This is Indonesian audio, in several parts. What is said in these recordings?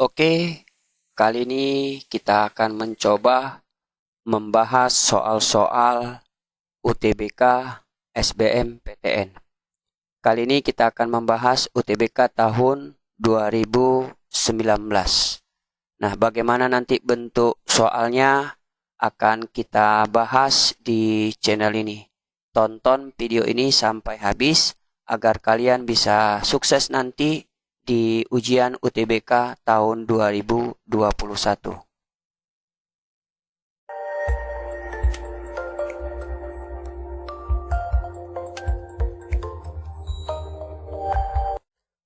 Oke, kali ini kita akan mencoba membahas soal-soal UTBK SBMPTN. Kali ini kita akan membahas UTBK tahun 2019. Nah, bagaimana nanti bentuk soalnya akan kita bahas di channel ini. Tonton video ini sampai habis agar kalian bisa sukses nanti di ujian UTBK tahun 2021.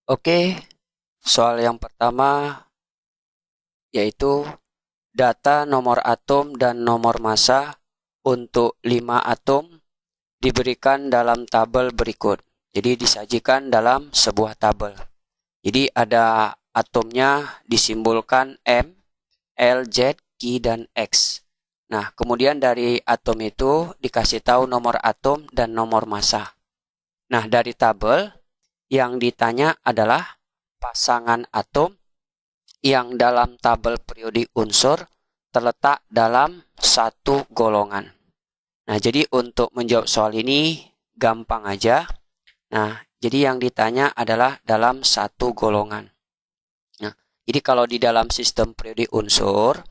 Oke, soal yang pertama yaitu data nomor atom dan nomor massa untuk 5 atom diberikan dalam tabel berikut. Jadi disajikan dalam sebuah tabel. Jadi ada atomnya disimbolkan M, L, Z, Q, dan X. Nah, kemudian dari atom itu dikasih tahu nomor atom dan nomor massa. Nah, dari tabel yang ditanya adalah pasangan atom yang dalam tabel periodik unsur terletak dalam satu golongan. Nah, jadi untuk menjawab soal ini gampang aja. Nah, jadi yang ditanya adalah dalam satu golongan. Nah, jadi kalau di dalam sistem periodik unsur,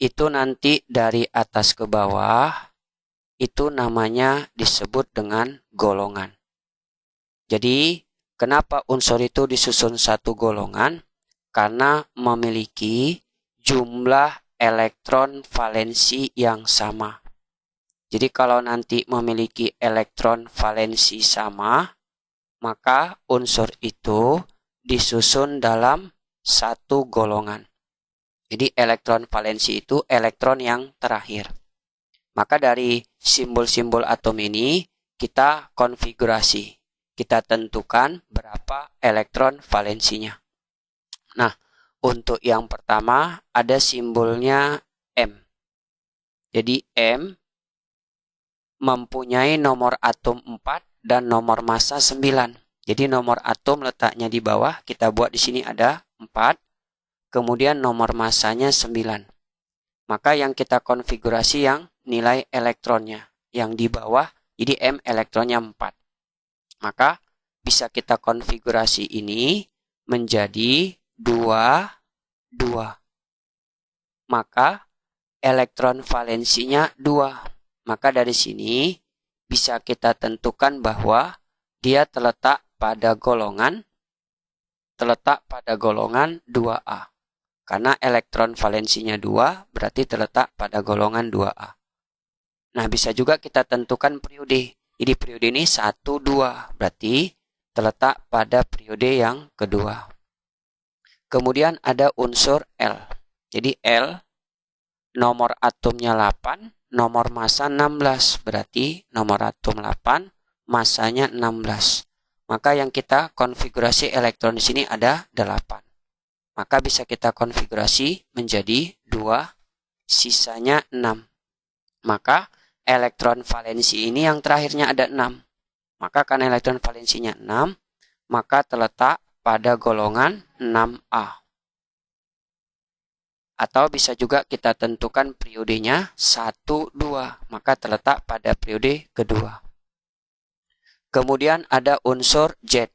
itu nanti dari atas ke bawah, itu namanya disebut dengan golongan. Jadi, kenapa unsur itu disusun satu golongan? Karena memiliki jumlah elektron valensi yang sama. Jadi kalau nanti memiliki elektron valensi sama, maka unsur itu disusun dalam satu golongan. Jadi elektron valensi itu elektron yang terakhir. Maka dari simbol-simbol atom ini kita konfigurasi. Kita tentukan berapa elektron valensinya. Nah, untuk yang pertama ada simbolnya M. Jadi M mempunyai nomor atom 4 dan nomor massa 9. Jadi nomor atom letaknya di bawah, kita buat di sini ada 4, kemudian nomor massanya 9. Maka yang kita konfigurasi yang nilai elektronnya, yang di bawah, jadi M elektronnya 4. Maka bisa kita konfigurasi ini menjadi 2, 2. Maka elektron valensinya 2. Maka dari sini bisa kita tentukan bahwa dia terletak pada golongan 2A. Karena elektron valensinya 2 berarti terletak pada golongan 2A. Nah, bisa juga kita tentukan periode. Jadi periode ini 1, 2 berarti terletak pada periode yang kedua. Kemudian ada unsur L. Jadi L nomor atomnya 8, nomor massa 16. Berarti nomor atom 8, massanya 16. Maka yang kita konfigurasi elektron di sini ada 8. Maka bisa kita konfigurasi menjadi 2, sisanya 6. Maka elektron valensi ini yang terakhirnya ada 6. Maka karena elektron valensinya 6, maka terletak pada golongan 6A. Atau bisa juga kita tentukan periodenya 1, 2. Maka terletak pada periode kedua. Kemudian ada unsur Z.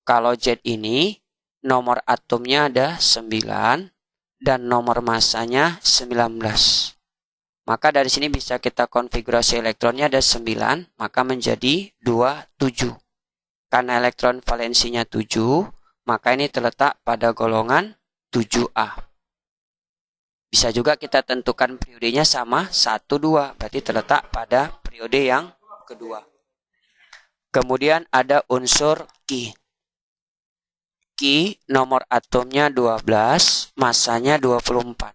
Kalau Z ini nomor atomnya ada 9 dan nomor massanya 19. Maka dari sini bisa kita konfigurasi elektronnya ada 9, maka menjadi 2, 7. Karena elektron valensinya 7, maka ini terletak pada golongan 7A. Bisa juga kita tentukan periodenya sama 1, 2, berarti terletak pada periode yang kedua. Kemudian ada unsur Q. Q nomor atomnya 12, massanya 24.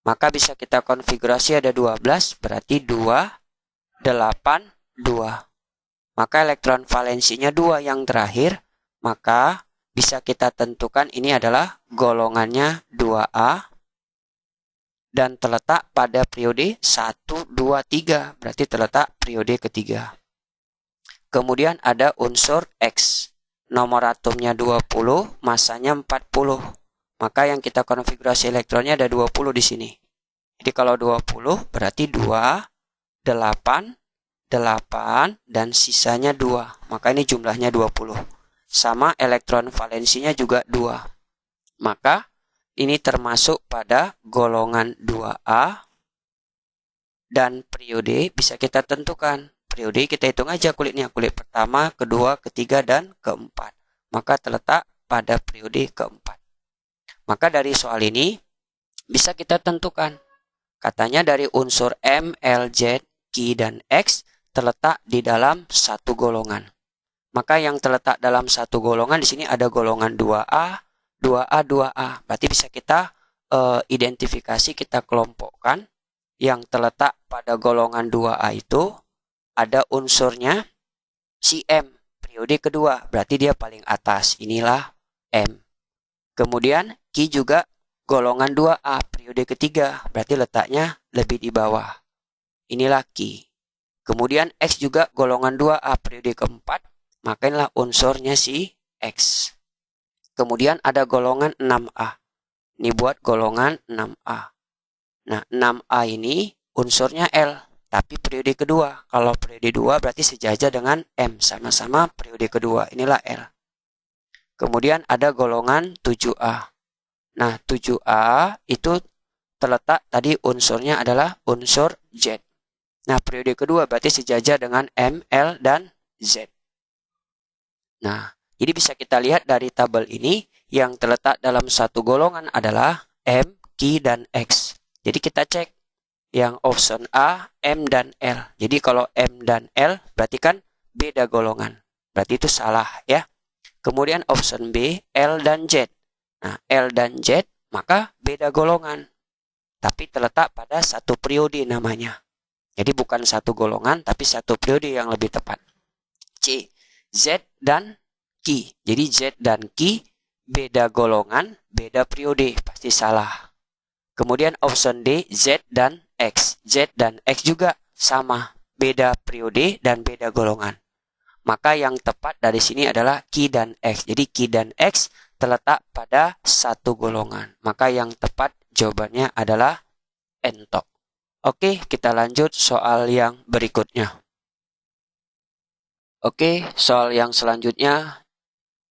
Maka bisa kita konfigurasi ada 12, berarti 2, 8, 2. Maka elektron valensinya 2 yang terakhir, maka bisa kita tentukan ini adalah golongannya 2A dan terletak pada periode 1, 2, 3, berarti terletak periode ketiga. Kemudian ada unsur X. Nomor atomnya 20, massanya 40. Maka yang kita konfigurasi elektronnya ada 20 di sini. Jadi kalau 20 berarti 2, 8, 8, dan sisanya 2. Maka ini jumlahnya 20. Sama elektron valensinya juga 2. Maka ini termasuk pada golongan 2A. Dan periode bisa kita tentukan. Periode kita hitung aja kulitnya. Kulit pertama, kedua, ketiga, dan keempat. Maka terletak pada periode keempat. Maka dari soal ini bisa kita tentukan. Katanya dari unsur M, L, Z, Q, dan X terletak di dalam satu golongan. Maka yang terletak dalam satu golongan di sini ada golongan 2A, 2A, 2A. Berarti bisa kita identifikasi, kita kelompokkan. Yang terletak pada golongan 2A itu ada unsurnya si M, periode kedua, berarti dia paling atas, inilah M. Kemudian Q juga golongan 2A, periode ketiga, berarti letaknya lebih di bawah, inilah Q. Kemudian X juga golongan 2A, periode keempat, maka inilah unsurnya si X. Kemudian ada golongan 6A, ini buat golongan 6A. Nah, 6A ini unsurnya L, tapi periode kedua. Kalau periode 2 berarti sejajar dengan M, sama-sama periode kedua. Inilah L. Kemudian ada golongan 7A. Nah, 7A itu terletak tadi unsurnya adalah unsur Z. Nah, periode kedua berarti sejajar dengan M, L, dan Z. Nah, jadi bisa kita lihat dari tabel ini, yang terletak dalam satu golongan adalah M, Q, dan X. Jadi kita cek yang option A, M, dan L. Jadi kalau M dan L berarti kan beda golongan. Berarti itu salah ya. Kemudian option B, L dan Z. Nah, L dan Z maka beda golongan. Tapi terletak pada satu periode namanya. Jadi bukan satu golongan tapi satu periode yang lebih tepat. C, Z dan Q. Jadi Z dan Q beda golongan, beda periode. Pasti salah. Kemudian option D, Z dan X. Z dan X juga sama, beda periode dan beda golongan. Maka yang tepat dari sini adalah Q dan X. Jadi Q dan X terletak pada satu golongan. Maka yang tepat jawabannya adalah entok. Oke, kita lanjut soal yang berikutnya. Oke, soal yang selanjutnya,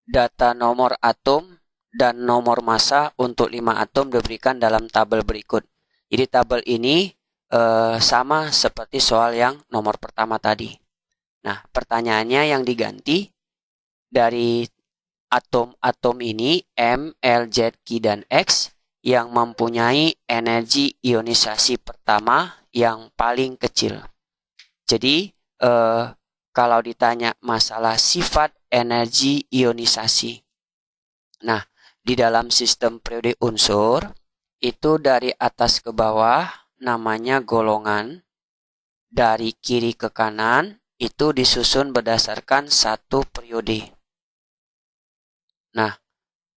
data nomor atom dan nomor massa untuk 5 atom diberikan dalam tabel berikut. Jadi tabel ini sama seperti soal yang nomor pertama tadi. Nah, pertanyaannya yang diganti dari atom-atom ini M, L, Z, Q, dan X yang mempunyai energi ionisasi pertama yang paling kecil. Jadi kalau ditanya masalah sifat energi ionisasi. Nah, di dalam sistem periode unsur, itu dari atas ke bawah namanya golongan, dari kiri ke kanan itu disusun berdasarkan satu periode. Nah,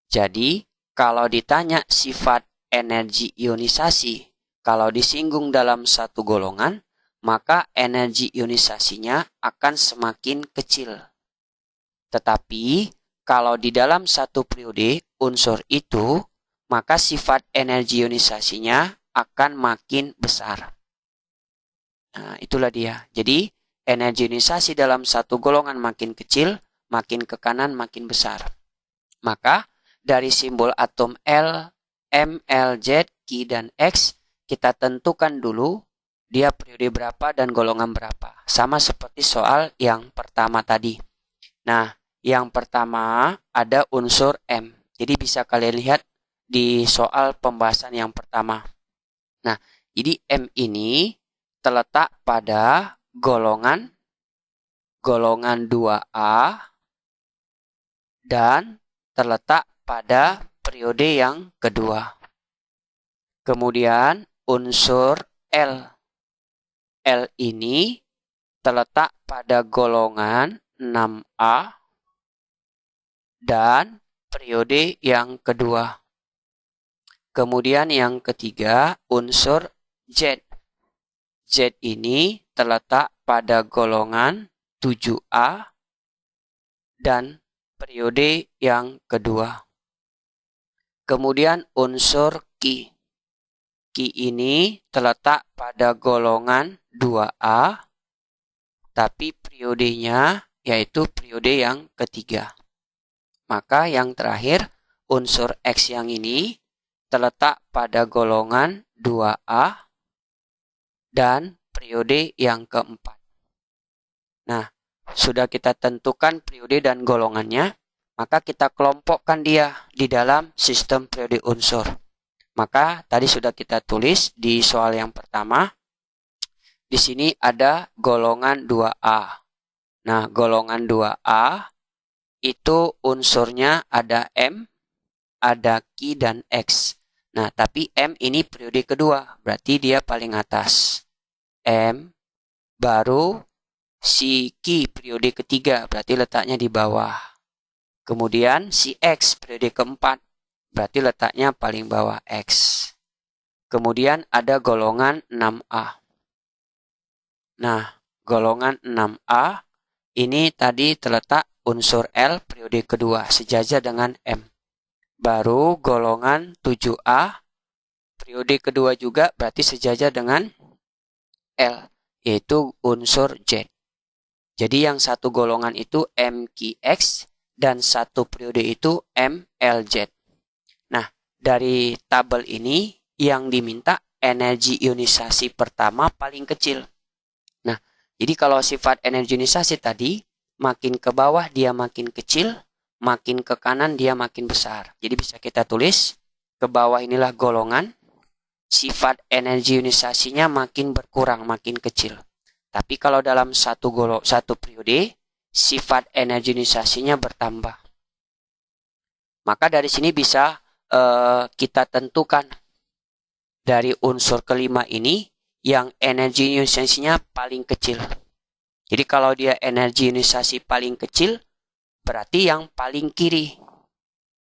jadi kalau ditanya sifat energi ionisasi, kalau disinggung dalam satu golongan, maka energi ionisasinya akan semakin kecil. Tetapi kalau di dalam satu periode unsur itu, maka sifat energi ionisasinya akan makin besar. Nah, itulah dia. Jadi, energi ionisasi dalam satu golongan makin kecil, makin ke kanan makin besar. Maka, dari simbol atom L, M, L, Z, Q, dan X, kita tentukan dulu dia periode berapa dan golongan berapa. Sama seperti soal yang pertama tadi. Nah, yang pertama ada unsur M. Jadi bisa kalian lihat di soal pembahasan yang pertama. Nah, jadi M ini terletak pada golongan 2A dan terletak pada periode yang kedua. Kemudian unsur L. L ini terletak pada golongan 6A dan periode yang kedua. Kemudian yang ketiga unsur Z. Z ini terletak pada golongan 7A dan periode yang kedua. Kemudian unsur Ki. Ki ini terletak pada golongan 2A, tapi periodenya yaitu periode yang ketiga. Maka yang terakhir, unsur X yang ini terletak pada golongan 2A dan periode yang keempat. Nah, sudah kita tentukan periode dan golongannya, maka kita kelompokkan dia di dalam sistem periode unsur. Maka tadi sudah kita tulis di soal yang pertama. Di sini ada golongan 2A. Nah, golongan 2A itu unsurnya ada M, ada Ki, dan X. Nah, tapi M ini periode kedua, berarti dia paling atas. M, baru si Ki periode ketiga, berarti letaknya di bawah. Kemudian si X periode keempat, berarti letaknya paling bawah X. Kemudian ada golongan 6A. Nah, golongan 6A ini tadi terletak unsur L periode kedua, sejajar dengan M. Baru golongan 7A, periode kedua juga berarti sejajar dengan L, yaitu unsur Z. Jadi yang satu golongan itu MQX dan satu periode itu MLZ. Nah, dari tabel ini yang diminta energi ionisasi pertama paling kecil. Nah, jadi kalau sifat energi ionisasi tadi, makin ke bawah dia makin kecil, makin ke kanan dia makin besar. Jadi bisa kita tulis, ke bawah inilah golongan, sifat energi ionisasinya makin berkurang, makin kecil. Tapi kalau dalam satu periode, sifat energi ionisasinya bertambah. Maka dari sini bisa kita tentukan dari unsur kelima ini, yang energi ionisasinya paling kecil. Jadi kalau dia energi ionisasi paling kecil, berarti yang paling kiri.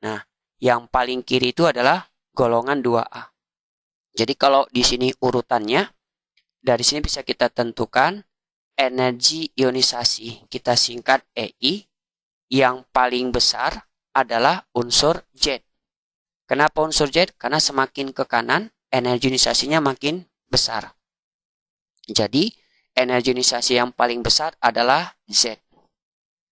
Nah, yang paling kiri itu adalah golongan 2A. Jadi kalau di sini urutannya, dari sini bisa kita tentukan energi ionisasi. Kita singkat EI. Yang paling besar adalah unsur Z. Kenapa unsur Z? Karena semakin ke kanan, energi ionisasinya makin besar. Jadi, energi ionisasi yang paling besar adalah Z.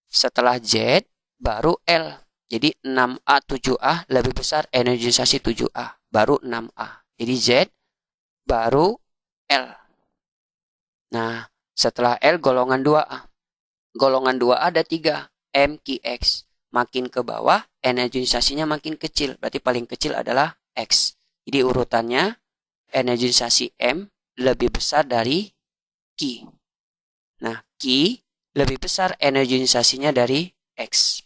Setelah Z, baru L. Jadi 6A, 7A lebih besar energi ionisasi 7A. Baru 6A. Jadi Z, baru L. Nah, setelah L golongan 2A. Golongan 2A ada 3. MQX. Makin ke bawah, energi ionisasinya makin kecil. Berarti paling kecil adalah X. Jadi urutannya, energi ionisasi M lebih besar dari Ki. Nah, Ki lebih besar energi ionisasinya dari X.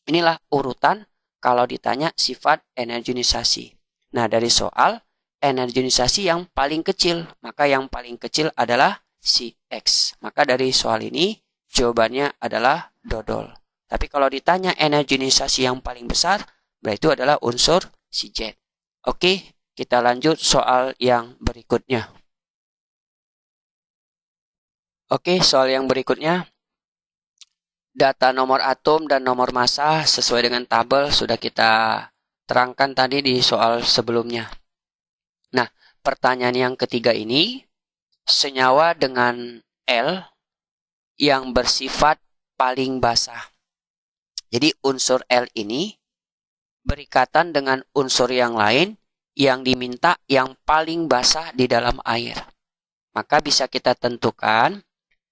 Inilah urutan kalau ditanya sifat energi ionisasi. Nah, dari soal energi ionisasi yang paling kecil, maka yang paling kecil adalah si X. Maka dari soal ini jawabannya adalah dodol. Tapi kalau ditanya energi ionisasi yang paling besar, berarti itu adalah unsur si Z. Oke, kita lanjut soal yang berikutnya. Oke, soal yang berikutnya. Data nomor atom dan nomor massa sesuai dengan tabel sudah kita terangkan tadi di soal sebelumnya. Nah, pertanyaan yang ketiga ini, senyawa dengan L yang bersifat paling basah. Jadi unsur L ini berikatan dengan unsur yang lain yang diminta yang paling basah di dalam air. Maka bisa kita tentukan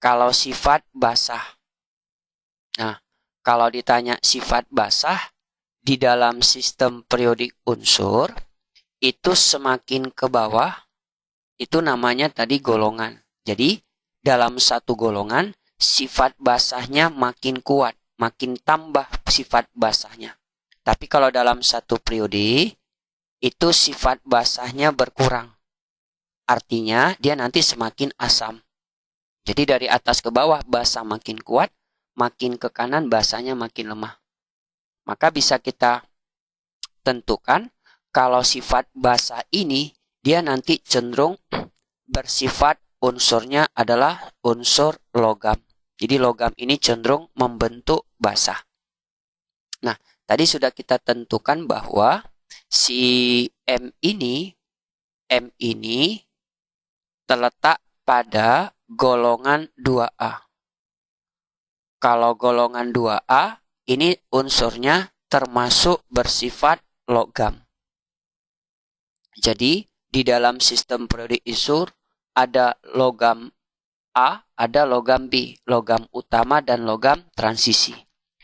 kalau sifat basah. Nah, kalau ditanya sifat basah di dalam sistem periodik unsur, itu semakin ke bawah, itu namanya tadi golongan. Jadi, dalam satu golongan, sifat basahnya makin kuat, makin tambah sifat basahnya. Tapi kalau dalam satu periode, itu sifat basahnya berkurang. Artinya, dia nanti semakin asam. Jadi, dari atas ke bawah, basah makin kuat, makin ke kanan basahnya makin lemah. Maka bisa kita tentukan kalau sifat basah ini dia nanti cenderung bersifat unsurnya adalah unsur logam. Jadi logam ini cenderung membentuk basah. Nah, tadi sudah kita tentukan bahwa si M ini terletak pada golongan 2A. Kalau golongan 2A, ini unsurnya termasuk bersifat logam. Jadi, di dalam sistem periodik isur, ada logam A, ada logam B, logam utama dan logam transisi.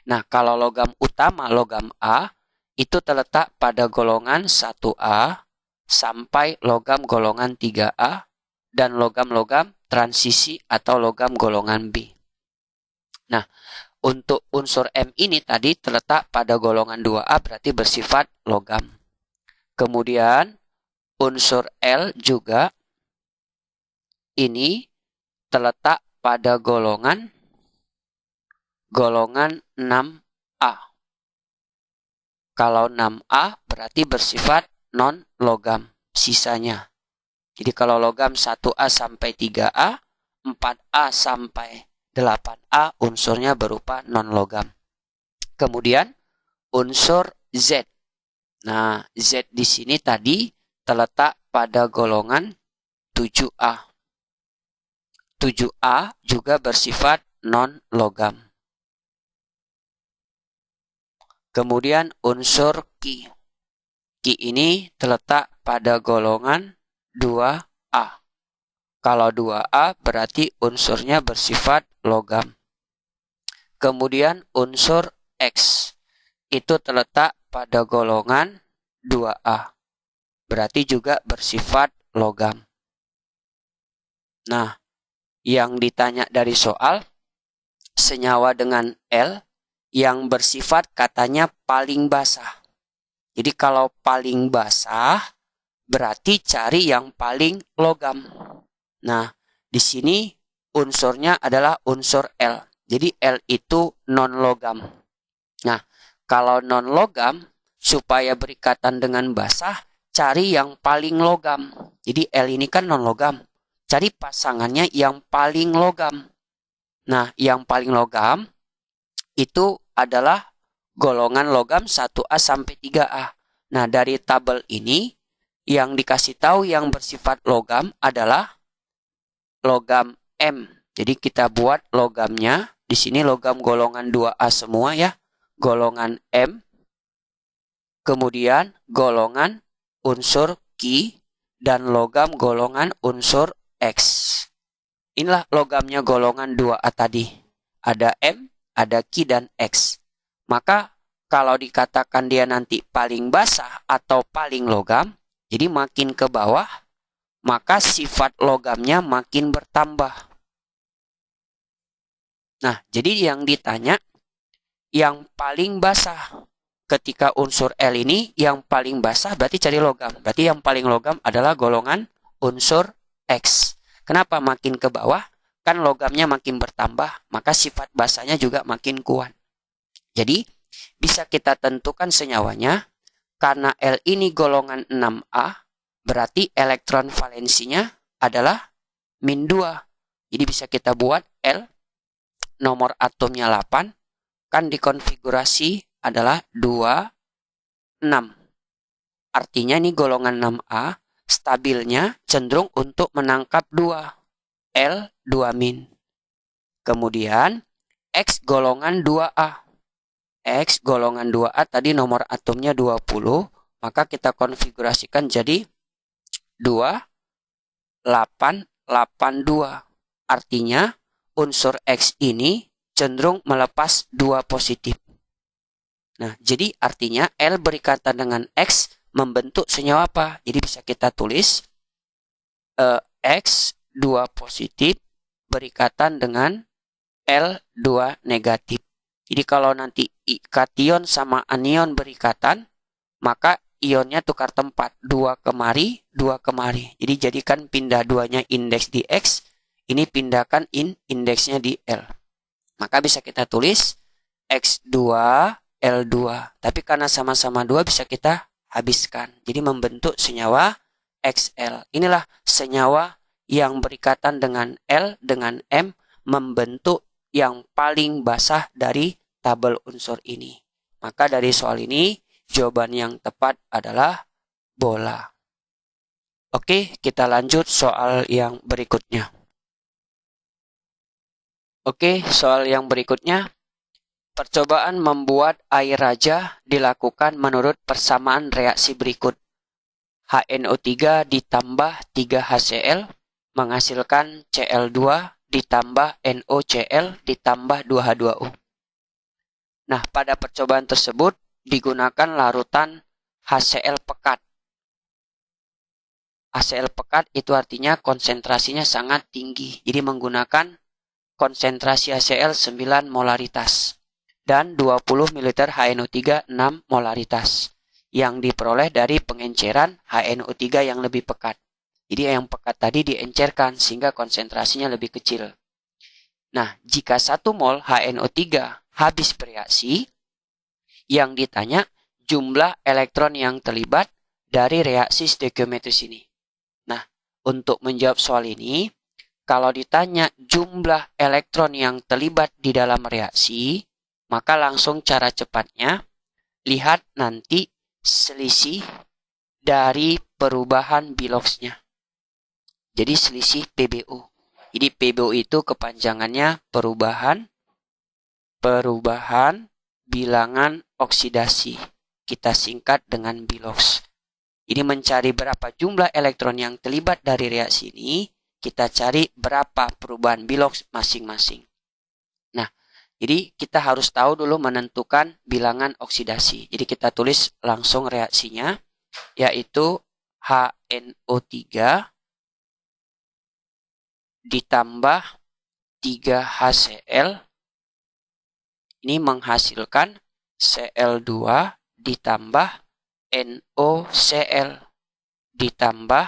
Nah, kalau logam utama, logam A, itu terletak pada golongan 1A sampai logam golongan 3A dan logam-logam transisi atau logam golongan B. Nah, untuk unsur M ini tadi terletak pada golongan 2A berarti bersifat logam. Kemudian unsur L juga ini terletak pada golongan 6A. Kalau 6A berarti bersifat non-logam sisanya. Jadi kalau logam 1A sampai 3A, 4A sampai 8A unsurnya berupa non-logam. Kemudian unsur Z. Nah, Z di sini tadi terletak pada golongan 7A. 7A juga bersifat non-logam. Kemudian unsur Ki. Ki ini terletak pada golongan 2A. Kalau 2A berarti unsurnya bersifat logam. Kemudian unsur X itu terletak pada golongan 2A. Berarti juga bersifat logam. Nah, yang ditanya dari soal, senyawa dengan L yang bersifat katanya paling basah. Jadi kalau paling basah, berarti cari yang paling logam. Nah, di sini unsurnya adalah unsur L. Jadi L itu non-logam. Nah, kalau non-logam, supaya berikatan dengan basah, cari yang paling logam. Jadi L ini kan non-logam. Cari pasangannya yang paling logam. Nah, yang paling logam itu adalah golongan logam 1A sampai 3A. Nah, dari tabel ini, yang dikasih tahu yang bersifat logam adalah logam M. Jadi kita buat logamnya. Di sini logam golongan 2A semua ya. Golongan M. Kemudian golongan unsur Ki dan logam golongan unsur X. Inilah logamnya golongan 2A tadi. Ada M, ada Ki dan X. Maka kalau dikatakan dia nanti paling basah atau paling logam, jadi makin ke bawah, maka sifat logamnya makin bertambah. Nah, jadi yang ditanya, yang paling basah. Ketika unsur L ini yang paling basah berarti cari logam. Berarti yang paling logam adalah golongan unsur X. Kenapa makin ke bawah? Kan logamnya makin bertambah, maka sifat basahnya juga makin kuat. Jadi, bisa kita tentukan senyawanya, karena L ini golongan 6A, berarti elektron valensinya adalah min 2. Jadi bisa kita buat L, nomor atomnya 8, kan dikonfigurasi adalah 2, 6. Artinya ini golongan 6A, stabilnya cenderung untuk menangkap 2. L 2 min. Kemudian X golongan 2A. X golongan 2A tadi nomor atomnya 20, maka kita konfigurasikan jadi 2, 8, 8, 2. Artinya unsur X ini cenderung melepas 2 positif. Nah, jadi artinya L berikatan dengan X membentuk senyawa apa? Jadi bisa kita tulis X 2 positif berikatan dengan L 2 negatif. Jadi kalau nanti kation sama anion berikatan, maka ionnya tukar tempat. 2 kemari, 2 kemari. Jadi jadikan pindah 2-nya indeks di X, ini pindahkan indeksnya di L. Maka bisa kita tulis X2, L2. Tapi karena sama-sama 2 bisa kita habiskan. Jadi membentuk senyawa XL. Inilah senyawa yang berikatan dengan L dengan M membentuk yang paling basah dari tabel unsur ini. Maka dari soal ini jawaban yang tepat adalah bola. Oke, kita lanjut soal yang berikutnya. Oke, soal yang berikutnya. Percobaan membuat air raja dilakukan menurut persamaan reaksi berikut. HNO3 ditambah 3HCl menghasilkan Cl2 ditambah NOCl ditambah 2H2O. Nah, pada percobaan tersebut digunakan larutan HCl pekat. HCl pekat itu artinya konsentrasinya sangat tinggi. Jadi menggunakan konsentrasi HCl 9 molaritas dan 20 ml HNO3 6 molaritas yang diperoleh dari pengenceran HNO3 yang lebih pekat. Jadi yang pekat tadi diencerkan sehingga konsentrasinya lebih kecil. Nah, jika 1 mol HNO3 habis bereaksi, yang ditanya jumlah elektron yang terlibat dari reaksi stoikiometris ini. Nah, untuk menjawab soal ini, kalau ditanya jumlah elektron yang terlibat di dalam reaksi, maka langsung cara cepatnya, lihat nanti selisih dari perubahan biloxnya. Jadi selisih PBO. Jadi PBO itu kepanjangannya perubahan bilangan oksidasi. Kita singkat dengan bilox. Ini mencari berapa jumlah elektron yang terlibat dari reaksi ini, kita cari berapa perubahan bilox masing-masing. Nah, jadi kita harus tahu dulu menentukan bilangan oksidasi. Jadi kita tulis langsung reaksinya, yaitu HNO3 ditambah 3HCl. Ini menghasilkan Cl2 ditambah NOCl ditambah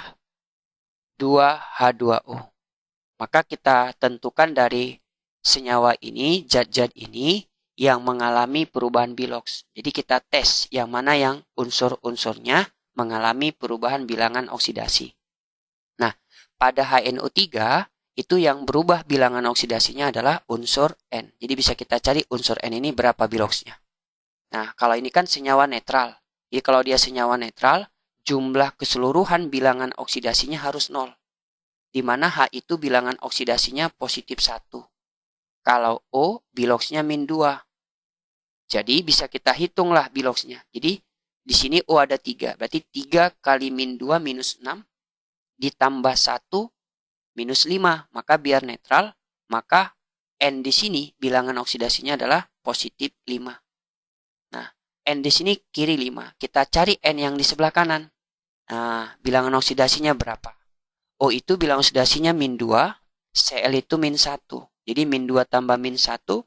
2H2O. Maka kita tentukan dari senyawa ini, zat-zat ini yang mengalami perubahan bilox. Jadi kita tes yang mana yang unsur-unsurnya mengalami perubahan bilangan oksidasi. Nah, pada HNO3 itu yang berubah bilangan oksidasinya adalah unsur N. Jadi bisa kita cari unsur N ini berapa biloxnya. Nah, kalau ini kan senyawa netral. Jadi kalau dia senyawa netral, jumlah keseluruhan bilangan oksidasinya harus 0. Di mana H itu bilangan oksidasinya positif 1. Kalau O, biloxnya min 2. Jadi bisa kita hitunglah biloxnya. Jadi di sini O ada 3. Berarti 3 kali min 2 minus 6 ditambah 1 minus 5. Maka biar netral, maka N di sini bilangan oksidasinya adalah positif 5. Nah, N di sini kiri 5. Kita cari N yang di sebelah kanan. Nah, bilangan oksidasinya berapa? O itu bilangan oksidasinya min 2, Cl itu min 1. Jadi min 2 tambah min 1,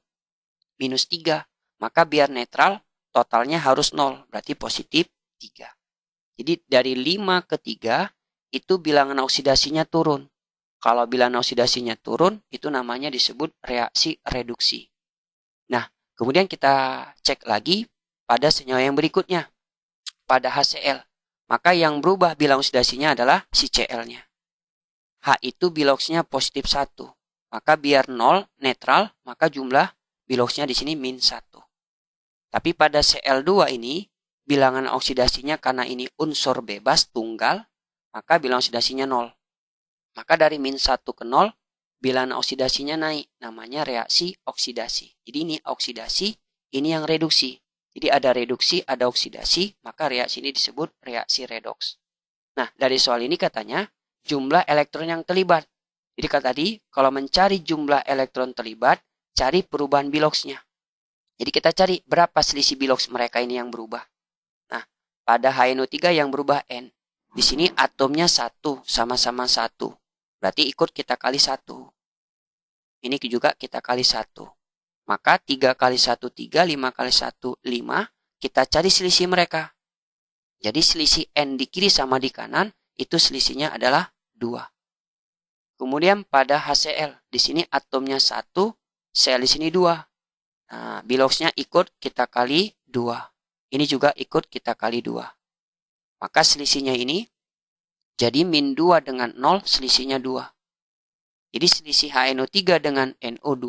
minus 3. Maka biar netral, totalnya harus 0. Berarti positif 3. Jadi dari 5 ke 3, itu bilangan oksidasinya turun. Kalau bilangan oksidasinya turun, itu namanya disebut reaksi reduksi. Nah, kemudian kita cek lagi pada senyawa yang berikutnya. Pada HCl. Maka yang berubah bilangan oksidasinya adalah si Cl-nya. H itu biloxnya positif 1. Maka biar 0 netral, maka jumlah biloxnya di sini min 1. Tapi pada Cl2 ini, bilangan oksidasinya karena ini unsur bebas tunggal, maka bilangan oksidasinya 0. Maka dari min 1 ke 0, bilangan oksidasinya naik. Namanya reaksi oksidasi. Jadi ini oksidasi, ini yang reduksi. Jadi ada reduksi, ada oksidasi, maka reaksi ini disebut reaksi redoks. Nah, dari soal ini katanya, jumlah elektron yang terlibat. Jadi kata tadi, kalau mencari jumlah elektron terlibat, cari perubahan biloxnya. Jadi kita cari berapa selisih bilox mereka ini yang berubah. Nah, pada HNO3 yang berubah N. Di sini atomnya 1, sama-sama 1. Berarti ikut kita kali 1. Ini juga kita kali 1. Maka 3 kali 1, 3, 5 kali 1, 5. Kita cari selisih mereka. Jadi selisih N di kiri sama di kanan, itu selisihnya adalah 2. Kemudian pada HCl, di sini atomnya 1, Cl di sini 2. Nah, biloxnya ikut kita kali 2. Ini juga ikut kita kali 2. Maka selisihnya ini, jadi min 2 dengan 0, selisihnya 2. Jadi selisih HNO3 dengan NO2,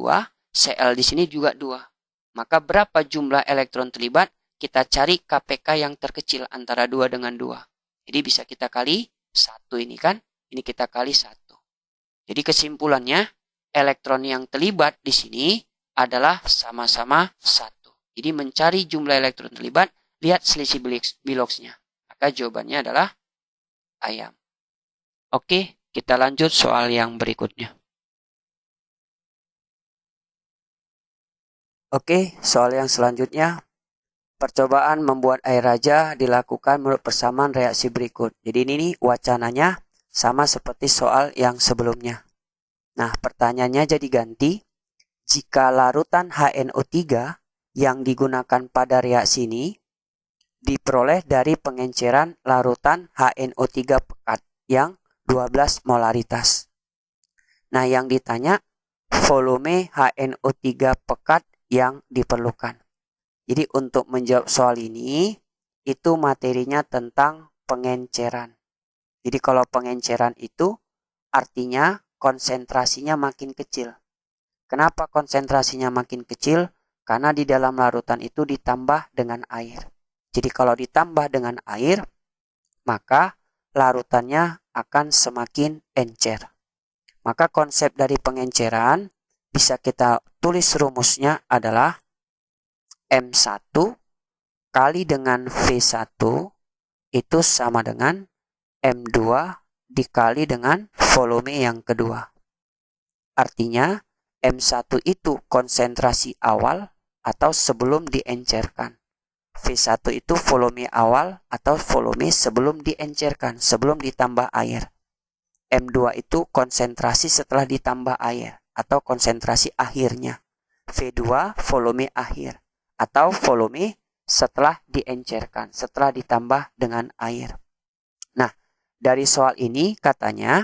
Cl di sini juga 2. Maka berapa jumlah elektron terlibat? kita cari KPK yang terkecil antara 2 dengan 2. Jadi bisa kita kali 1 ini kan. Ini kita kali 1. Jadi kesimpulannya, elektron yang terlibat di sini adalah sama-sama 1. Jadi mencari jumlah elektron terlibat, lihat selisih Biloxnya. Maka jawabannya adalah ayam. Oke, kita lanjut soal yang berikutnya. Oke, soal yang selanjutnya. Percobaan membuat air raja dilakukan menurut persamaan reaksi berikut. Jadi ini wacananya sama seperti soal yang sebelumnya. Nah, pertanyaannya jadi ganti. Jika larutan HNO3 yang digunakan pada reaksi ini diperoleh dari pengenceran larutan HNO3 pekat yang 12 molaritas. Nah, yang ditanya volume HNO3 pekat yang diperlukan. Jadi untuk menjawab soal ini, itu materinya tentang pengenceran. Jadi kalau pengenceran itu artinya konsentrasinya makin kecil. Kenapa konsentrasinya makin kecil? Karena di dalam larutan itu ditambah dengan air. Jadi kalau ditambah dengan air, maka larutannya akan semakin encer. Maka konsep dari pengenceran bisa kita tulis rumusnya adalah M1 kali dengan V1 itu sama dengan M2 dikali dengan volume yang kedua. Artinya M1 itu konsentrasi awal atau sebelum diencerkan. V1 itu volume awal atau volume sebelum diencerkan, sebelum ditambah air. M2 itu konsentrasi setelah ditambah air atau konsentrasi akhirnya. V2 volume akhir atau volume setelah diencerkan, setelah ditambah dengan air. Nah, dari soal ini katanya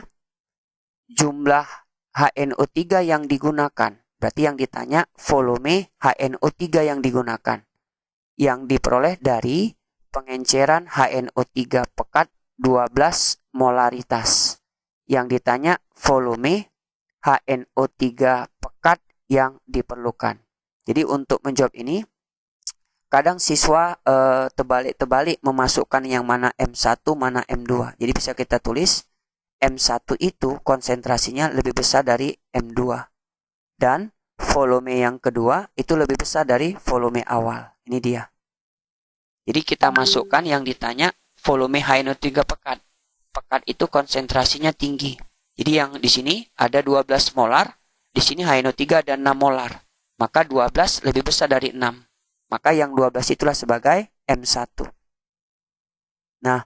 jumlah HNO3 yang digunakan. Berarti yang ditanya volume HNO3 yang digunakan. Yang diperoleh dari pengenceran HNO3 pekat 12 molaritas. Yang ditanya volume HNO3 pekat yang diperlukan. Jadi untuk menjawab ini, kadang siswa terbalik-terbalik memasukkan yang mana M1, mana M2. Jadi bisa kita tulis M1 itu konsentrasinya lebih besar dari M2. Dan volume yang kedua itu lebih besar dari volume awal. Ini dia. Jadi kita masukkan yang ditanya volume HNO3 pekat. Pekat itu konsentrasinya tinggi. Jadi yang di sini ada 12 molar, di sini HNO3 ada 6 molar. Maka 12 lebih besar dari 6. Maka yang 12 itulah sebagai M1. Nah,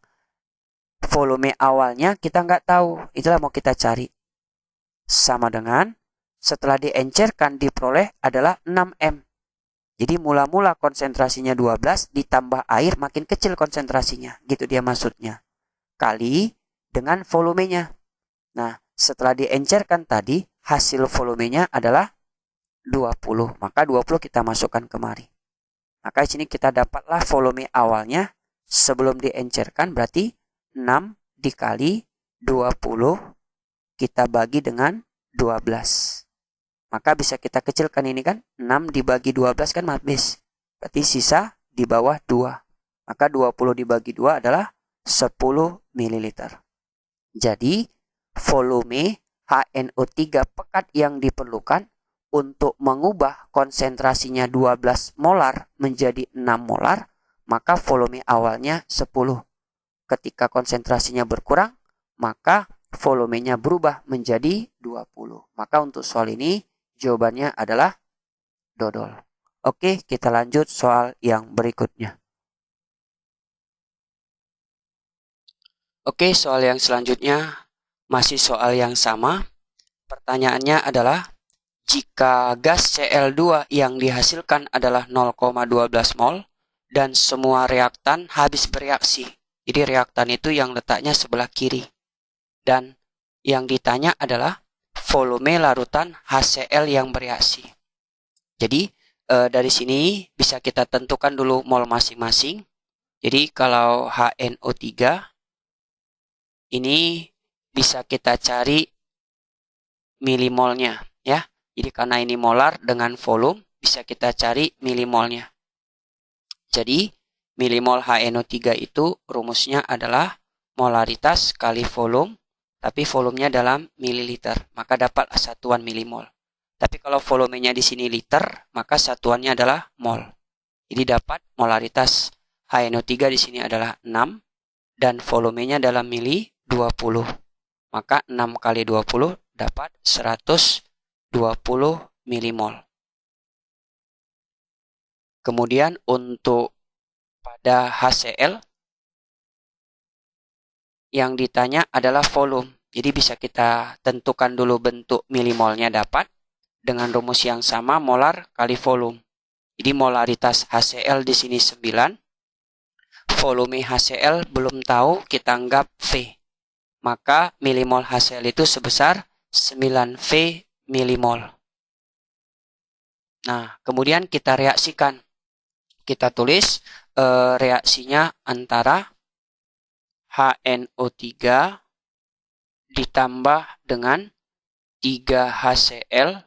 volume awalnya kita nggak tahu. Itulah mau kita cari. Sama dengan setelah diencerkan diperoleh adalah 6M. Jadi mula-mula konsentrasinya 12 ditambah air makin kecil konsentrasinya. Gitu dia maksudnya. Kali dengan volumenya. Nah, setelah diencerkan tadi hasil volumenya adalah 20. Maka 20 kita masukkan kemari. Maka di sini kita dapatlah volume awalnya sebelum diencerkan berarti 6 dikali 20 kita bagi dengan 12. Maka bisa kita kecilkan ini kan 6 dibagi 12 kan habis. Berarti sisa di bawah 2. Maka 20 dibagi 2 adalah 10 ml. Jadi volume HNO3 pekat yang diperlukan untuk mengubah konsentrasinya 12 molar menjadi 6 molar, maka volume awalnya 10. Ketika konsentrasinya berkurang, maka volumenya berubah menjadi 20. Maka untuk soal ini jawabannya adalah dodol. Oke, kita lanjut soal yang berikutnya. Oke, soal yang selanjutnya masih soal yang sama. Pertanyaannya adalah jika gas Cl2 yang dihasilkan adalah 0,12 mol dan semua reaktan habis bereaksi. Jadi reaktan itu yang letaknya sebelah kiri. Dan yang ditanya adalah volume larutan HCl yang bereaksi. Jadi dari sini bisa kita tentukan dulu mol masing-masing. Jadi kalau HNO3 ini bisa kita cari milimolnya ya. Jadi karena ini molar dengan volume bisa kita cari milimolnya. Jadi, milimol HNO3 itu rumusnya adalah molaritas kali volume, tapi volumenya dalam mililiter, maka dapat satuan milimol. Tapi kalau volumenya di sini liter, maka satuannya adalah mol. Jadi dapat molaritas HNO3 di sini adalah 6 dan volumenya dalam mili 20. Maka 6 kali 20 dapat 120 milimol. Kemudian untuk pada HCl yang ditanya adalah volume. Jadi bisa kita tentukan dulu bentuk milimolnya dapat dengan rumus yang sama molar kali volume. Jadi molaritas HCl di sini 9. Volume HCl belum tahu, kita anggap V. Maka milimol HCl itu sebesar 9V milimol. Nah, kemudian kita reaksikan. Kita tulis reaksinya antara HNO3 ditambah dengan 3HCl.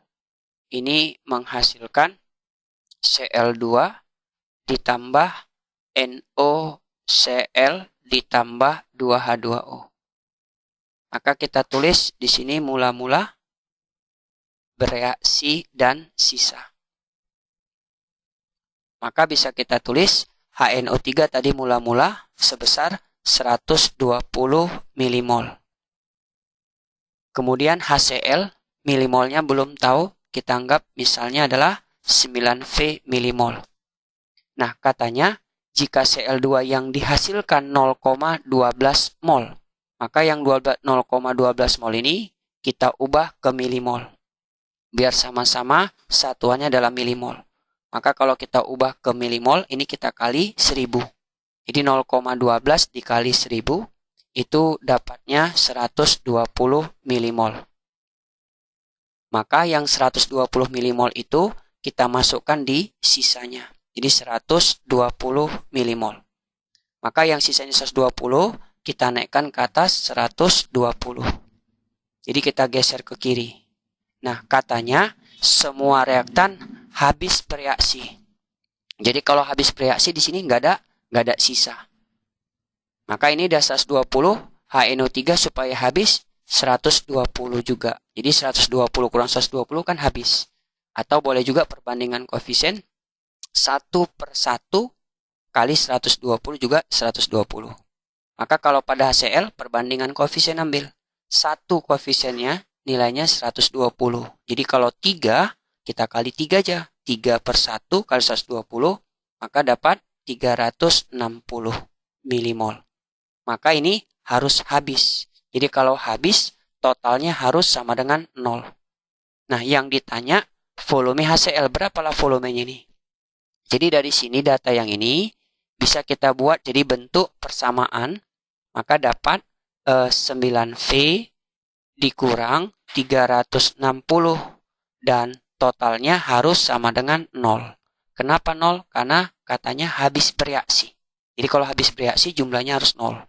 Ini menghasilkan Cl2 ditambah NOCl ditambah 2H2O. Maka kita tulis di sini mula-mula, bereaksi, dan sisa. Maka bisa kita tulis HNO3 tadi mula-mula sebesar 120 milimol. Kemudian HCl milimolnya belum tahu, kita anggap misalnya adalah 9V milimol. Nah, katanya jika Cl2 yang dihasilkan 0,12 mol, maka yang 0,12 mol ini kita ubah ke milimol. Biar sama-sama satuannya dalam milimol. Maka kalau kita ubah ke milimol, ini kita kali 1000. Jadi 0,12 dikali 1000, itu dapatnya 120 milimol. Maka yang 120 milimol itu kita masukkan di sisanya. Jadi 120 milimol. Maka yang sisanya 120, kita naikkan ke atas 120. Jadi kita geser ke kiri. Nah, katanya semua reaktan habis bereaksi. Jadi kalau habis bereaksi di sini nggak ada sisa. Maka ini udah 120, HNO3 supaya habis 120 juga. Jadi 120 kurang 120 kan habis. Atau boleh juga perbandingan koefisien 1/1 kali 120 juga 120. Maka kalau pada HCl perbandingan koefisien ambil 1 koefisiennya nilainya 120. Jadi kalau 3 kita kali 3 aja. 3/1 kali 120 maka dapat 360 milimol. Maka ini harus habis. Jadi kalau habis totalnya harus sama dengan 0. Nah, yang ditanya volume HCl, berapalah volumenya ini? Jadi dari sini data yang ini bisa kita buat jadi bentuk persamaan. Maka dapat 9V dikurang 360 dan totalnya harus sama dengan 0. Kenapa 0? Karena katanya habis bereaksi. Jadi kalau habis bereaksi jumlahnya harus 0.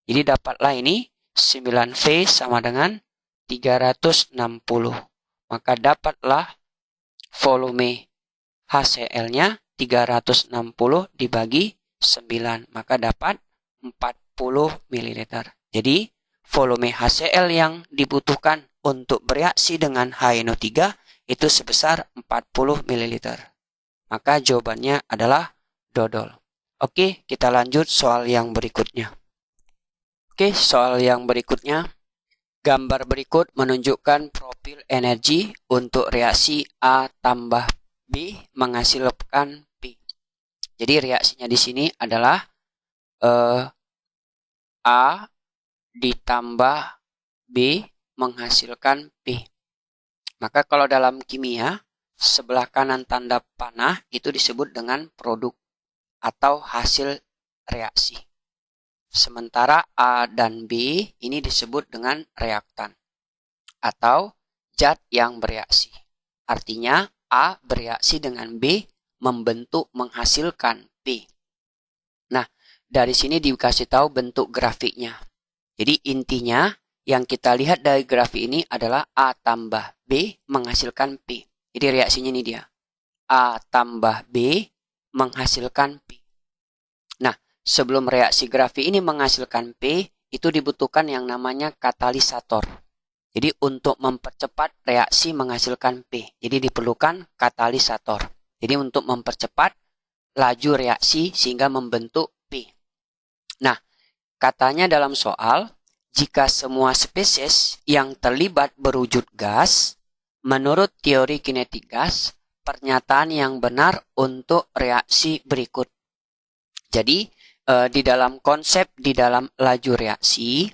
Jadi dapatlah ini 9V sama dengan 360. Maka dapatlah volume HCl-nya 360 dibagi 9. Maka dapat 40 ml. Jadi volume HCl yang dibutuhkan untuk bereaksi dengan HNO3 itu sebesar 40 ml. Maka jawabannya adalah dodol. Oke, kita lanjut soal yang berikutnya. Oke, soal yang berikutnya. Gambar berikut menunjukkan profil energi untuk reaksi A tambah B menghasilkan P. Jadi reaksinya di sini adalah A ditambah B menghasilkan P. Maka kalau dalam kimia, sebelah kanan tanda panah itu disebut dengan produk atau hasil reaksi. Sementara A dan B ini disebut dengan reaktan atau zat yang bereaksi. Artinya A bereaksi dengan B membentuk menghasilkan P. Nah, dari sini dikasih tahu bentuk grafiknya. Jadi intinya yang kita lihat dari grafik ini adalah A tambah B menghasilkan P. Jadi reaksinya ini dia. A tambah B menghasilkan P. sebelum reaksi grafi ini menghasilkan P, itu dibutuhkan yang namanya katalisator. Jadi untuk mempercepat reaksi menghasilkan P, jadi diperlukan katalisator. Jadi untuk mempercepat laju reaksi sehingga membentuk P. Nah, katanya dalam soal, jika semua spesies yang terlibat berwujud gas, menurut teori kinetik gas, pernyataan yang benar untuk reaksi berikut. Jadi, di dalam konsep di dalam laju reaksi,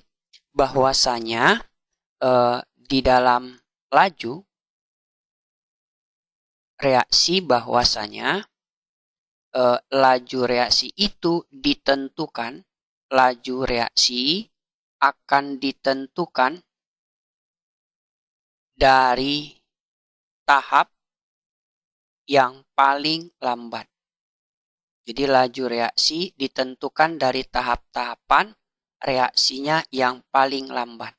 bahwasanya di dalam laju reaksi bahwasanya laju reaksi itu ditentukan, laju reaksi akan ditentukan dari tahap yang paling lambat. Jadi laju reaksi ditentukan dari tahap-tahapan reaksinya yang paling lambat.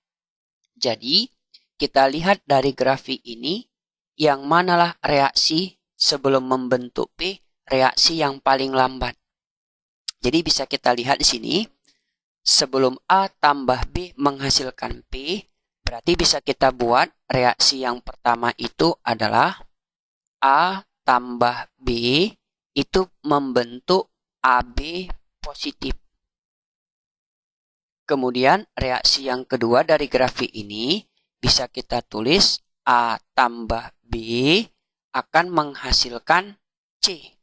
Jadi kita lihat dari grafik ini, yang manalah reaksi sebelum membentuk P, reaksi yang paling lambat. Jadi bisa kita lihat di sini, sebelum A tambah B menghasilkan P, berarti bisa kita buat reaksi yang pertama itu adalah A tambah B itu membentuk AB positif. Kemudian reaksi yang kedua dari grafik ini bisa kita tulis A tambah B akan menghasilkan C.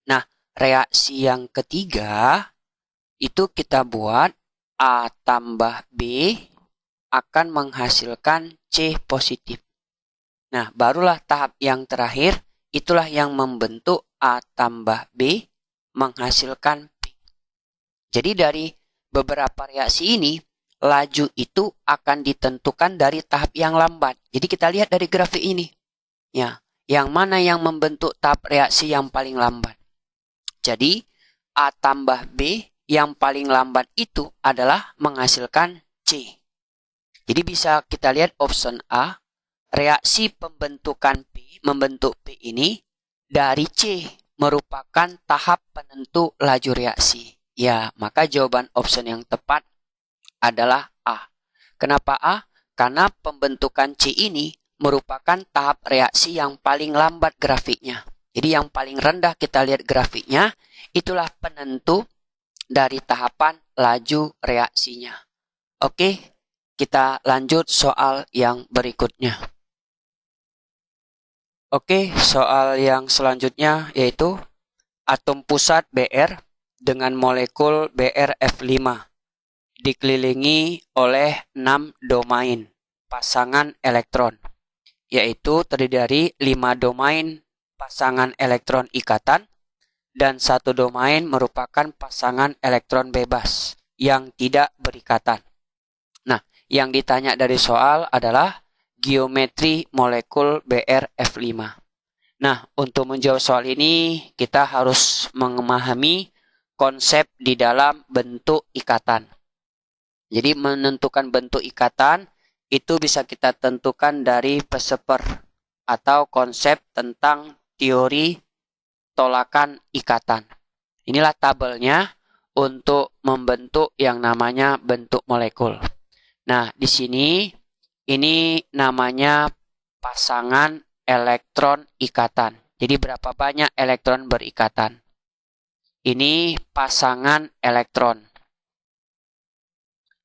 Nah, reaksi yang ketiga itu kita buat A tambah B akan menghasilkan C positif. Nah, barulah tahap yang terakhir, itulah yang membentuk A tambah B menghasilkan P. Jadi dari beberapa reaksi ini, laju itu akan ditentukan dari tahap yang lambat. Jadi kita lihat dari grafik ini. Ya, yang mana yang membentuk tahap reaksi yang paling lambat. Jadi, A tambah B yang paling lambat itu adalah menghasilkan C. Jadi bisa kita lihat option A, reaksi pembentukan P, membentuk P ini dari C merupakan tahap penentu laju reaksi. Ya, maka jawaban option yang tepat adalah A. Kenapa A? Karena pembentukan C ini merupakan tahap reaksi yang paling lambat grafiknya. Jadi yang paling rendah kita lihat grafiknya, itulah penentu dari tahapan laju reaksinya. Oke, kita lanjut soal yang berikutnya. Oke, soal yang selanjutnya yaitu atom pusat Br dengan molekul BrF5 dikelilingi oleh 6 domain pasangan elektron, yaitu terdiri dari 5 domain pasangan elektron ikatan dan 1 domain merupakan pasangan elektron bebas yang tidak berikatan. Nah, yang ditanya dari soal adalah geometri molekul BrF5. Nah, untuk menjawab soal ini, kita harus memahami konsep di dalam bentuk ikatan. Jadi, menentukan bentuk ikatan, itu bisa kita tentukan dari Peseper atau konsep tentang teori tolakan ikatan. Inilah tabelnya untuk membentuk yang namanya bentuk molekul. Nah, di sini, ini namanya pasangan elektron ikatan. Jadi berapa banyak elektron berikatan? Ini pasangan elektron.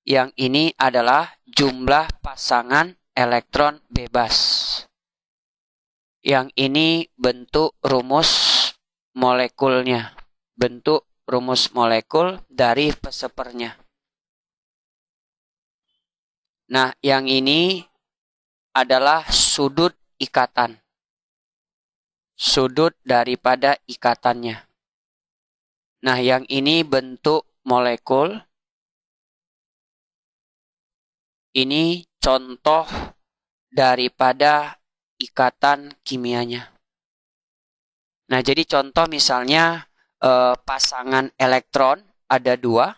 Yang ini adalah jumlah pasangan elektron bebas. Yang ini bentuk rumus molekulnya. Bentuk rumus molekul dari Pesepernya. Nah, yang ini adalah sudut ikatan. Sudut daripada ikatannya. Nah, yang ini bentuk molekul. Ini contoh daripada ikatan kimianya. Nah, jadi contoh misalnya pasangan elektron ada 2.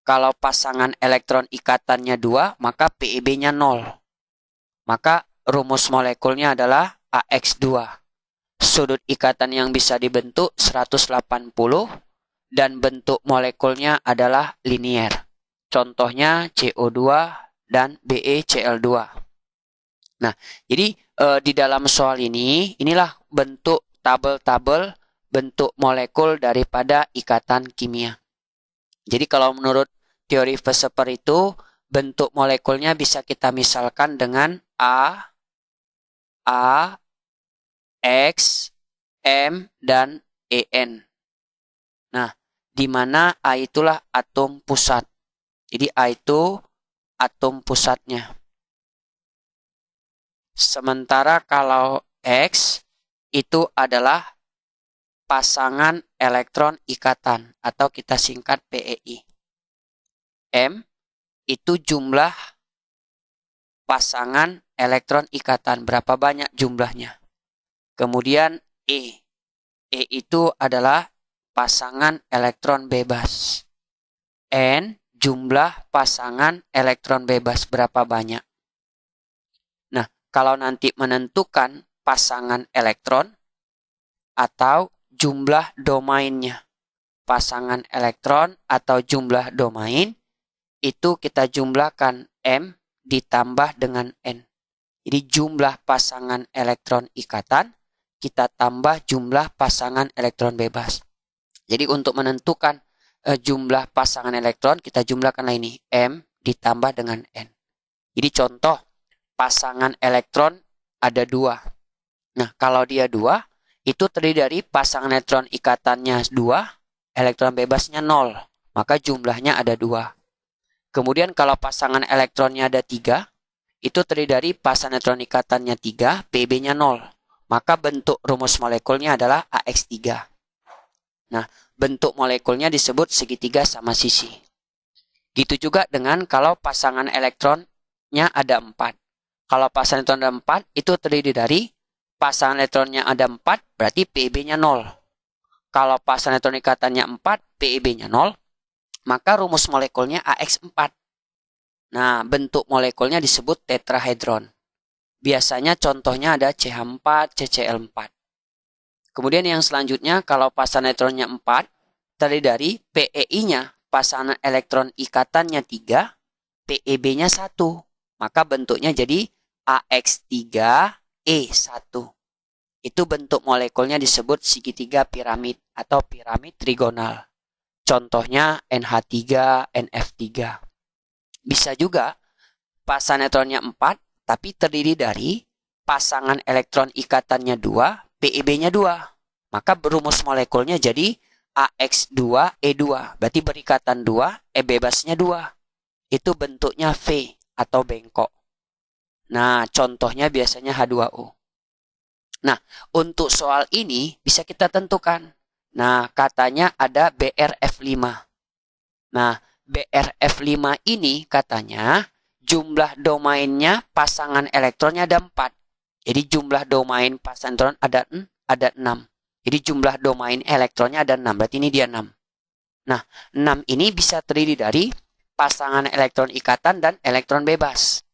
Kalau pasangan elektron ikatannya 2, maka PeB-nya 0. Maka rumus molekulnya adalah AX2. Sudut ikatan yang bisa dibentuk 180 dan bentuk molekulnya adalah linier. Contohnya CO2 dan BeCl2. Nah, jadi di dalam soal ini, inilah bentuk tabel-tabel bentuk molekul daripada ikatan kimia. Jadi kalau menurut teori Weissenberg itu, bentuk molekulnya bisa kita misalkan dengan A, X, M, dan En. Nah, di mana A itulah atom pusat. Jadi A itu atom pusatnya. Sementara kalau X itu adalah pasangan elektron ikatan atau kita singkat PEI. M itu jumlah pasangan elektron ikatan, berapa banyak jumlahnya. Kemudian E itu adalah pasangan elektron bebas. N jumlah pasangan elektron bebas, berapa banyak. Nah, kalau nanti menentukan pasangan elektron atau jumlah domainnya, pasangan elektron atau jumlah domain, itu kita jumlahkan M ditambah dengan N. Jadi jumlah pasangan elektron ikatan, kita tambah jumlah pasangan elektron bebas. Jadi untuk menentukan jumlah pasangan elektron, kita jumlahkanlah ini, M ditambah dengan N. Jadi contoh, pasangan elektron ada 2. Nah, kalau dia 2, itu terdiri dari pasangan elektron ikatannya 2, elektron bebasnya 0. Maka jumlahnya ada 2. Kemudian kalau pasangan elektronnya ada 3, itu terdiri dari pasangan elektron ikatannya 3, PB-nya 0. Maka bentuk rumus molekulnya adalah AX3. Nah, bentuk molekulnya disebut segitiga sama sisi. Gitu juga dengan kalau pasangan elektronnya ada 4. Kalau pasangan elektron ada 4, itu terdiri dari pasangan elektronnya ada 4, berarti PEB-nya 0. Kalau pasangan elektron ikatannya 4, PEB-nya 0, maka rumus molekulnya AX4. Nah, bentuk molekulnya disebut tetrahedron. Biasanya contohnya ada CH4, CCl4. Kemudian yang selanjutnya, kalau pasangan elektronnya 4, terdiri dari PEI-nya, pasangan elektron ikatannya 3, PEB-nya 1. Maka bentuknya jadi AX3E1. Itu bentuk molekulnya disebut segitiga piramid atau piramid trigonal. Contohnya NH3, NF3. Bisa juga pasangan elektronnya 4, tapi terdiri dari pasangan elektron ikatannya 2, PEB-nya 2. Maka rumus molekulnya jadi AX2E2. Berarti berikatan 2, E bebasnya 2. Itu bentuknya V atau bengkok. Nah, contohnya biasanya H2O. Nah, untuk soal ini bisa kita tentukan. Nah, katanya ada BRF5. Nah, BRF5 ini katanya jumlah domainnya pasangan elektronnya ada 4. Jadi jumlah domain pasangan elektron ada 6. Jadi jumlah domain elektronnya ada 6. Berarti ini dia 6. Nah, 6 ini bisa terdiri dari pasangan elektron ikatan dan elektron bebas.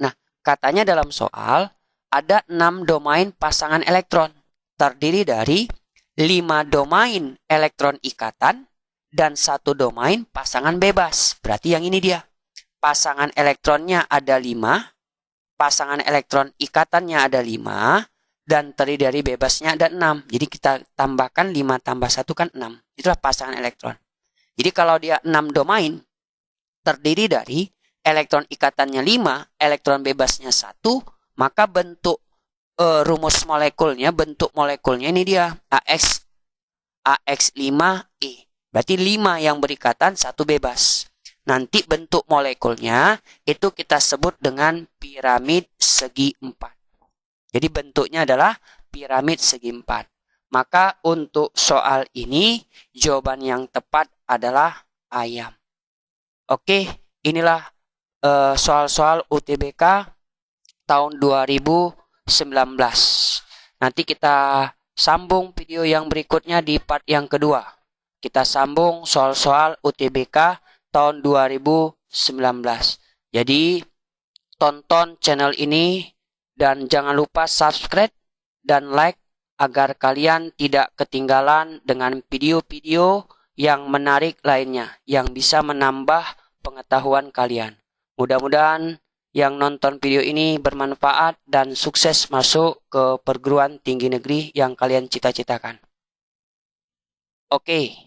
Nah, katanya dalam soal ada 6 domain pasangan elektron. Terdiri dari 5 domain elektron ikatan dan 1 domain pasangan bebas. Berarti yang ini dia. Pasangan elektronnya ada 5, pasangan elektron ikatannya ada 5, dan terdiri dari bebasnya ada 6. Jadi kita tambahkan 5 tambah 1 kan 6. Itulah pasangan elektron. Jadi kalau dia 6 domain, terdiri dari elektron ikatannya 5, elektron bebasnya 1, maka bentuk rumus molekulnya, bentuk molekulnya ini dia AX5E. Berarti 5 yang berikatan, 1 bebas. Nanti bentuk molekulnya itu kita sebut dengan piramid segi 4. Jadi bentuknya adalah piramid segi 4. Maka untuk soal ini jawaban yang tepat adalah ayam. Oke, inilah soal-soal UTBK tahun 2019. Nanti kita sambung video yang berikutnya di part yang kedua. Kita sambung soal-soal UTBK tahun 2019. Jadi tonton channel ini dan jangan lupa subscribe dan like agar kalian tidak ketinggalan dengan video-video yang menarik lainnya yang bisa menambah pengetahuan kalian. Mudah-mudahan yang nonton video ini bermanfaat dan sukses masuk ke perguruan tinggi negeri yang kalian cita-citakan. Oke.